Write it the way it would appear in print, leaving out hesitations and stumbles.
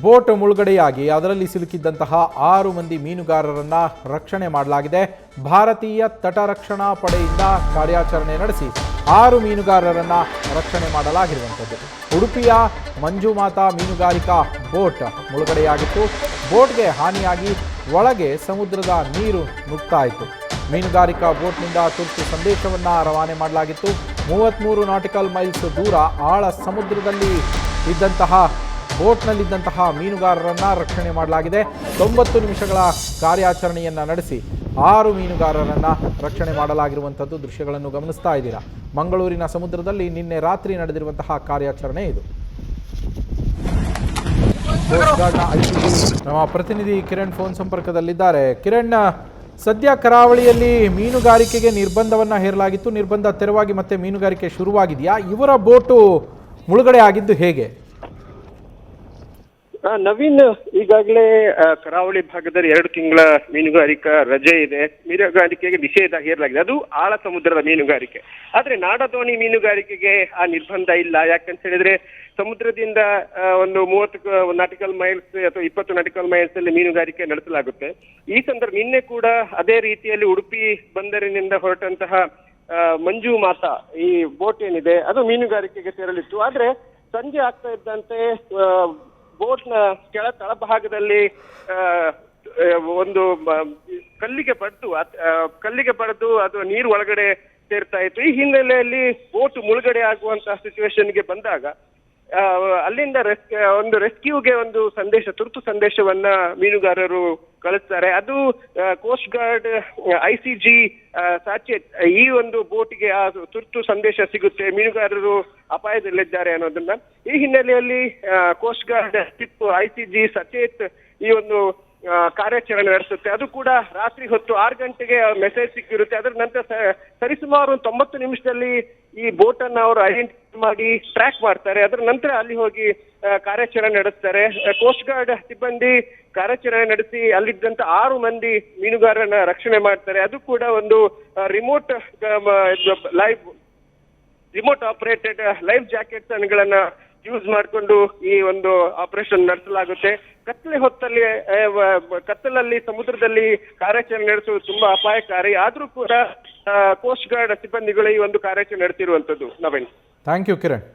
Boat ಮುಳುಗಡೆಯಾಗಿ ಅದರಲ್ಲಿ ಸಿಲುಕಿದ್ದಂತಹ 6 ಮಂದಿ ಮೀನುಗಾರರನ್ನ ರಕ್ಷಣೆ ಮಾಡಲಾಗಿದೆ. ಭಾರತೀಯ ತಟರಕ್ಷಣಾ ಪಡೆಯಿಂದ ಕಾರ್ಯಾಚರಣೆ ನಡೆಸಿ 6 ಮೀನುಗಾರರನ್ನ ರಕ್ಷಣೆ ಮಾಡಲಾಗಿರುವಂಥದ್ದು. ಉಡುಪಿಯ ಮಂಜುಮಾತಾ ಮೀನುಗಾರಿಕಾ ಬೋಟ್ ಮುಳುಗಡೆಯಾಗಿತ್ತು. ಬೋಟ್ಗೆ ಹಾನಿಯಾಗಿ ಒಳಗೆ ಸಮುದ್ರದ ನೀರು ನುಗ್ತಾ ಇತ್ತು. ಮೀನುಗಾರಿಕಾ ಬೋಟ್ನಿಂದ ತುರ್ತು ಸಂದೇಶವನ್ನ ರವಾನೆ ಮಾಡಲಾಗಿತ್ತು. 33 ನಾಟಿಕಲ್ ಮೈಲ್ಸ್ ದೂರ ಆಳ ಸಮುದ್ರದಲ್ಲಿ ಇದ್ದಂತಹ ಬೋಟ್ನಲ್ಲಿದ್ದಂತಹ ಮೀನುಗಾರರನ್ನ ರಕ್ಷಣೆ ಮಾಡಲಾಗಿದೆ. 90 ನಿಮಿಷಗಳ ಕಾರ್ಯಾಚರಣೆಯನ್ನ ನಡೆಸಿ 6 ಮೀನುಗಾರರನ್ನ ರಕ್ಷಣೆ ಮಾಡಲಾಗಿರುವಂಥದ್ದು ದೃಶ್ಯಗಳನ್ನು ಗಮನಿಸ್ತಾ ಇದ್ದೀರಾ. ಮಂಗಳೂರಿನ ಸಮುದ್ರದಲ್ಲಿ ನಿನ್ನೆ ರಾತ್ರಿ ನಡೆದಿರುವಂತಹ ಕಾರ್ಯಾಚರಣೆ ಇದು. ನಮ್ಮ ಪ್ರತಿನಿಧಿ ಕಿರಣ್ ಫೋನ್ ಸಂಪರ್ಕದಲ್ಲಿದ್ದಾರೆ. ಕಿರಣ್, ಸದ್ಯ ಕರಾವಳಿಯಲ್ಲಿ ಮೀನುಗಾರಿಕೆಗೆ ನಿರ್ಬಂಧವನ್ನ ಹೇರಲಾಗಿತ್ತು. ನಿರ್ಬಂಧ ತೆರವಾಗಿ ಮತ್ತೆ ಮೀನುಗಾರಿಕೆ ಶುರುವಾಗಿದೆಯಾ? ಇವರ ಬೋಟು ಮುಳುಗಡೆ ಆಗಿದ್ದು ಹೇಗೆ? ನವೀನ್, ಈಗಾಗಲೇ ಕರಾವಳಿ ಭಾಗದಲ್ಲಿ 2 ತಿಂಗಳ ಮೀನುಗಾರಿಕಾ ರಜೆ ಇದೆ. ಮೀನುಗಾರಿಕೆಗೆ ನಿಷೇಧ ಹೇರಲಾಗಿದೆ. ಅದು ಆಳ ಸಮುದ್ರದ ಮೀನುಗಾರಿಕೆ. ಆದ್ರೆ ನಾಡದೋಣಿ ಮೀನುಗಾರಿಕೆಗೆ ಆ ನಿರ್ಬಂಧ ಇಲ್ಲ. ಯಾಕಂತ ಹೇಳಿದ್ರೆ ಸಮುದ್ರದಿಂದ ಒಂದು 30 ನಾಟಿಕಲ್ ಮೈಲ್ಸ್ ಅಥವಾ 20 ನಾಟಿಕಲ್ ಮೈಲ್ಸ್ ಅಲ್ಲಿ ಮೀನುಗಾರಿಕೆ ನಡೆಸಲಾಗುತ್ತೆ. ಈ ಸಂದರ್ಭ ನಿನ್ನೆ ಕೂಡ ಅದೇ ರೀತಿಯಲ್ಲಿ ಉಡುಪಿ ಬಂದರಿನಿಂದ ಹೊರಟಂತಹ ಮಂಜು ಮಾತಾ ಈ ಬೋಟ್ ಏನಿದೆ ಅದು ಮೀನುಗಾರಿಕೆಗೆ ಸೇರಲಿತ್ತು. ಆದ್ರೆ ಸಂಜೆ ಆಗ್ತಾ ಇದ್ದಂತೆ ಬೋಟ್ನ ತಳಭಾಗದಲ್ಲಿ ಒಂದು ಕಲ್ಲಿಗೆ ಬಡಿದು ಅದು ನೀರು ಒಳಗಡೆ ಸೇರ್ತಾ ಇತ್ತು. ಈ ಹಿನ್ನೆಲೆಯಲ್ಲಿ ಬೋಟ್ ಮುಳುಗಡೆ ಆಗುವಂತಹ ಸಿಚುವೇಶನ್ಗೆ ಬಂದಾಗ ಅಲ್ಲಿಂದ ಒಂದು ರೆಸ್ಕ್ಯೂಗೆ ಒಂದು ತುರ್ತು ಸಂದೇಶವನ್ನ ಮೀನುಗಾರರು ಕಳಿಸ್ತಾರೆ. ಅದು ಕೋಸ್ಟ್ ಗಾರ್ಡ್ ICG ಸಾಚೆಟ್ ಈ ಒಂದು ಬೋಟ್ಗೆ ಆ ತುರ್ತು ಸಂದೇಶ ಸಿಗುತ್ತೆ, ಮೀನುಗಾರರು ಅಪಾಯದಲ್ಲಿದ್ದಾರೆ ಅನ್ನೋದನ್ನ. ಈ ಹಿನ್ನೆಲೆಯಲ್ಲಿ ಕೋಸ್ಟ್ ಗಾರ್ಡ್ ICG ಸಚೇತ್ ಈ ಒಂದು ಕಾರ್ಯಾಚರಣೆ ನಡೆಸುತ್ತೆ. ಅದು ಕೂಡ ರಾತ್ರಿ ಹೊತ್ತು 6 ಗಂಟೆಗೆ ಮೆಸೇಜ್ ಸಿಕ್ಕಿರುತ್ತೆ. ಅದರ ನಂತರ ಸರಿಸುಮಾರು 90 ನಿಮಿಷದಲ್ಲಿ ಈ ಬೋಟ್ ಅನ್ನ ಅವರು ಐಡೆಂಟಿಫೈ ಮಾಡಿ ಟ್ರ್ಯಾಕ್ ಮಾಡ್ತಾರೆ. ಅದರ ನಂತರ ಅಲ್ಲಿ ಹೋಗಿ ಕಾರ್ಯಾಚರಣೆ ನಡೆಸ್ತಾರೆ. ಕೋಸ್ಟ್ ಗಾರ್ಡ್ ಸಿಬ್ಬಂದಿ ಕಾರ್ಯಾಚರಣೆ ನಡೆಸಿ ಅಲ್ಲಿದ್ದಂತ 6 ಮಂದಿ ಮೀನುಗಾರರನ್ನ ರಕ್ಷಣೆ ಮಾಡ್ತಾರೆ. ಅದು ಕೂಡ ಒಂದು ರಿಮೋಟ್ ಆಪರೇಟೆಡ್ ಲೈಫ್ ಜಾಕೆಟ್ಸ್ ಗಳನ್ನ ಯೂಸ್ ಮಾಡಿಕೊಂಡು ಈ ಒಂದು ಆಪರೇಷನ್ ನಡೆಸಲಾಗುತ್ತೆ. ಕತ್ತಲಲ್ಲಿ ಸಮುದ್ರದಲ್ಲಿ ಕಾರ್ಯಾಚರಣೆ ನಡೆಸುವುದು ತುಂಬಾ ಅಪಾಯಕಾರಿ. ಆದ್ರೂ ಕೂಡ ಕೋಸ್ಟ್ ಗಾರ್ಡ್ ಸಿಬ್ಬಂದಿಗಳು ಈ ಒಂದು ಕಾರ್ಯಾಚರಣೆ ನಡೆಸಿರುವಂತದ್ದು. Naveen, thank you Kiran.